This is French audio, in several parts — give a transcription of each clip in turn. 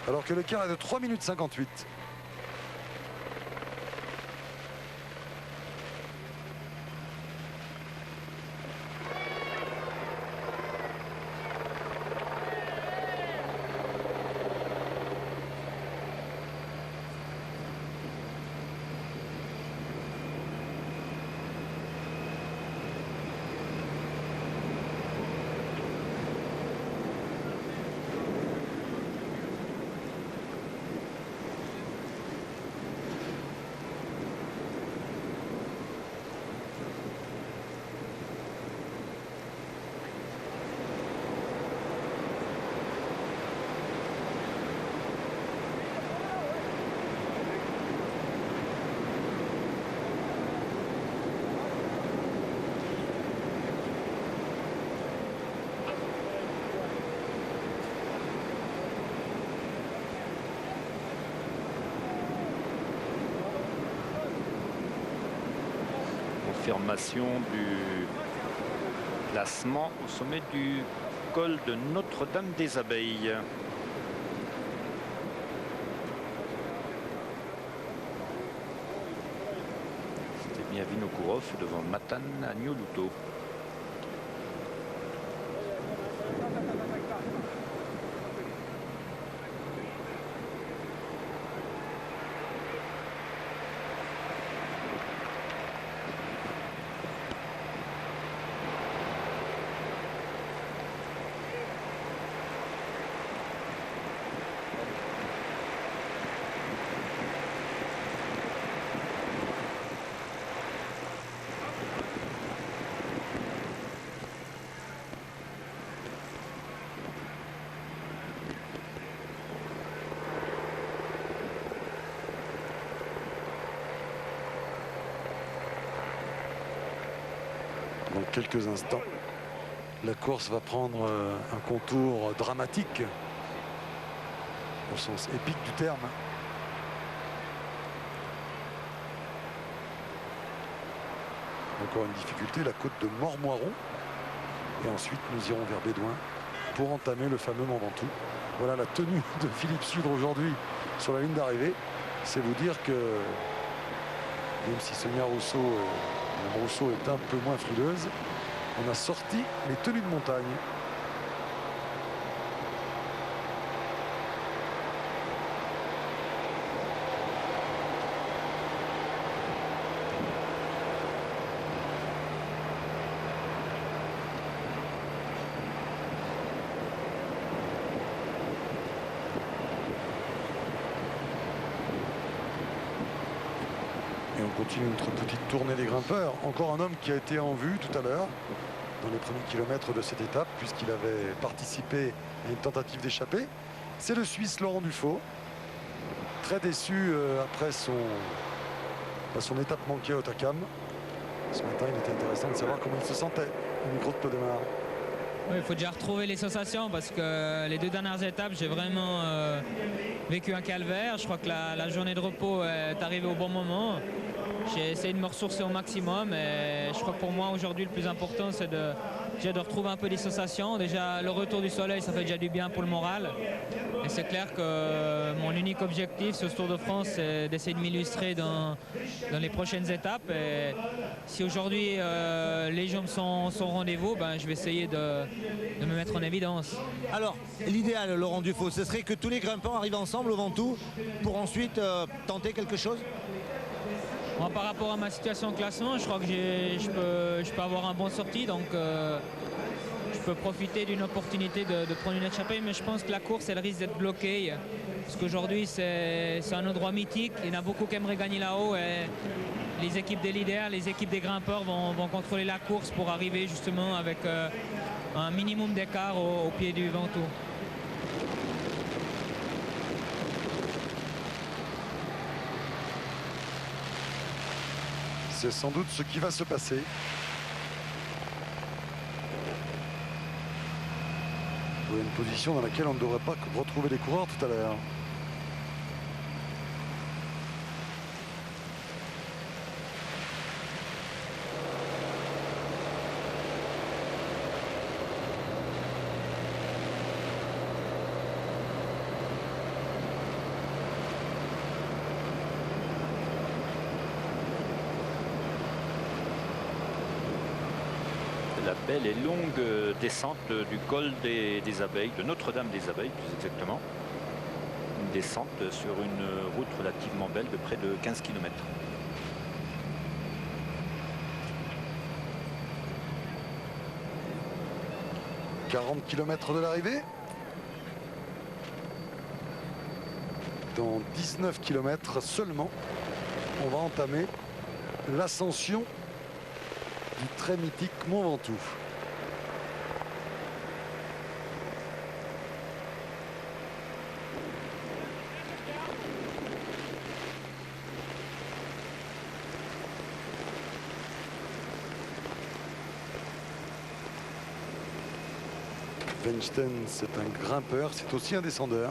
alors que l'écart est de 3 minutes 58. Confirmation du classement au sommet du col de Notre-Dame-des-Abeilles. C'était bien Vinokourov devant Matan Agnolouto. Dans quelques instants, la course va prendre un contour dramatique, au sens épique du terme. Encore une difficulté, la côte de Mormoiron. Et ensuite, nous irons vers Bédouin pour entamer le fameux Mont Ventoux. Voilà la tenue de Philippe Sudre aujourd'hui sur la ligne d'arrivée. C'est vous dire que, même si Sonia Rousseau est un peu moins frileuse, on a sorti les tenues de montagne. Et on continue notre petite tournée des grimpeurs. Encore un homme qui a été en vue tout à l'heure dans les premiers kilomètres de cette étape, puisqu'il avait participé à une tentative d'échappée. C'est le Suisse Laurent Dufaux, très déçu après son étape manquée à Otakam. Ce matin, il était intéressant de savoir comment il se sentait au micro de Podemar. Oui, il faut déjà retrouver les sensations parce que les deux dernières étapes, j'ai vraiment vécu un calvaire. Je crois que la journée de repos est arrivée au bon moment. J'ai essayé de me ressourcer au maximum et je crois que pour moi aujourd'hui le plus important c'est déjà de retrouver un peu des sensations. Déjà le retour du soleil, ça fait déjà du bien pour le moral. Et c'est clair que mon unique objectif sur ce Tour de France, c'est d'essayer de m'illustrer dans les prochaines étapes. Et si aujourd'hui les jambes sont au rendez-vous, ben, je vais essayer de me mettre en évidence. Alors, l'idéal, Laurent Dufaux, ce serait que tous les grimpants arrivent ensemble au Ventoux pour ensuite tenter quelque chose? Moi, par rapport à ma situation de classement, je crois que je peux avoir un bon sortie. Donc je peux profiter d'une opportunité de prendre une échappée, mais je pense que la course elle risque d'être bloquée parce qu'aujourd'hui c'est un endroit mythique, il y en a beaucoup qui aimeraient gagner là-haut et les équipes des leaders, les équipes des grimpeurs vont contrôler la course pour arriver justement avec un minimum d'écart au pied du Ventoux. C'est sans doute ce qui va se passer. Une position dans laquelle on ne devrait pas retrouver les coureurs tout à l'heure. la belle et longue descente du col des Abeilles, de Notre-Dame des Abeilles plus exactement. Une descente sur une route relativement belle de près de 15 km. « 40 km de l'arrivée. Dans 19 km seulement, on va entamer l'ascension du très mythique Mont Ventoux. Weinstein, c'est un grimpeur, c'est aussi un descendeur.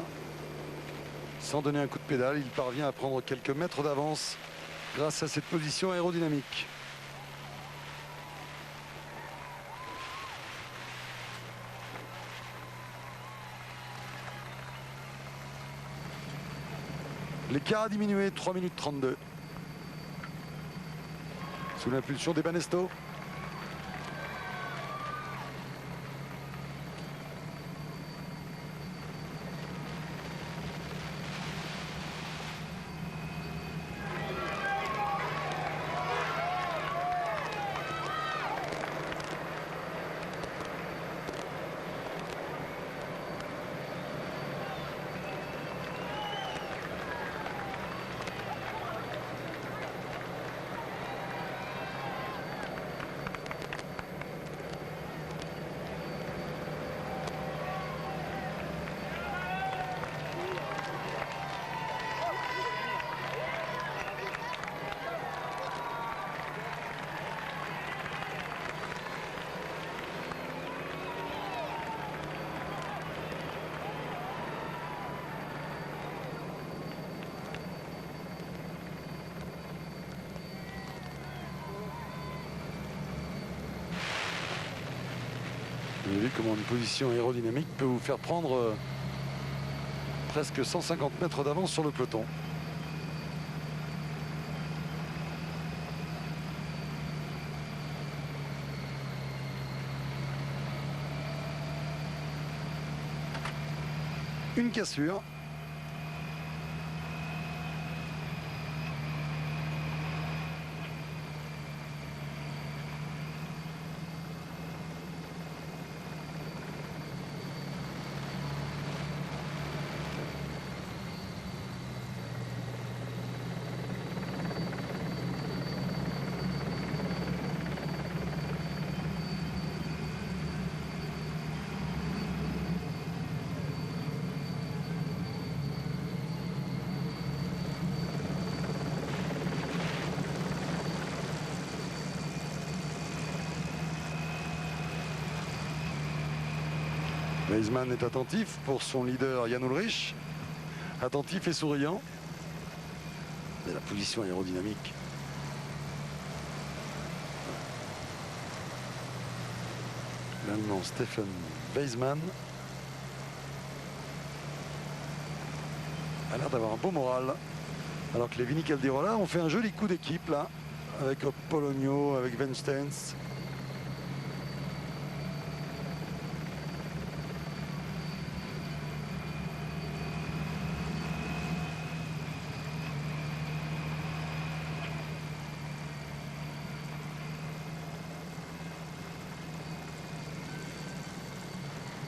Sans donner un coup de pédale, il parvient à prendre quelques mètres d'avance grâce à cette position aérodynamique. L'écart a diminué, 3 minutes 32. Sous l'impulsion des Banesto. Vous avez vu comment une position aérodynamique peut vous faire prendre presque 150 mètres d'avance sur le peloton. Une cassure. Weisman est attentif pour son leader Jan Ullrich, attentif et souriant. Mais la position aérodynamique. L'Allemand Stefan Weisman a l'air d'avoir un beau moral. Alors que les Vini Caldirola ont fait un joli coup d'équipe là, avec Polonio, avec Weinstein.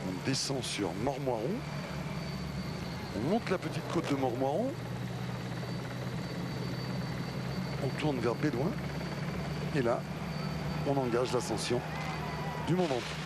On descend sur Mormoiron. On monte la petite côte de Mormoiron. On tourne vers Bédouin. Et là, on engage l'ascension du Mont Ventoux.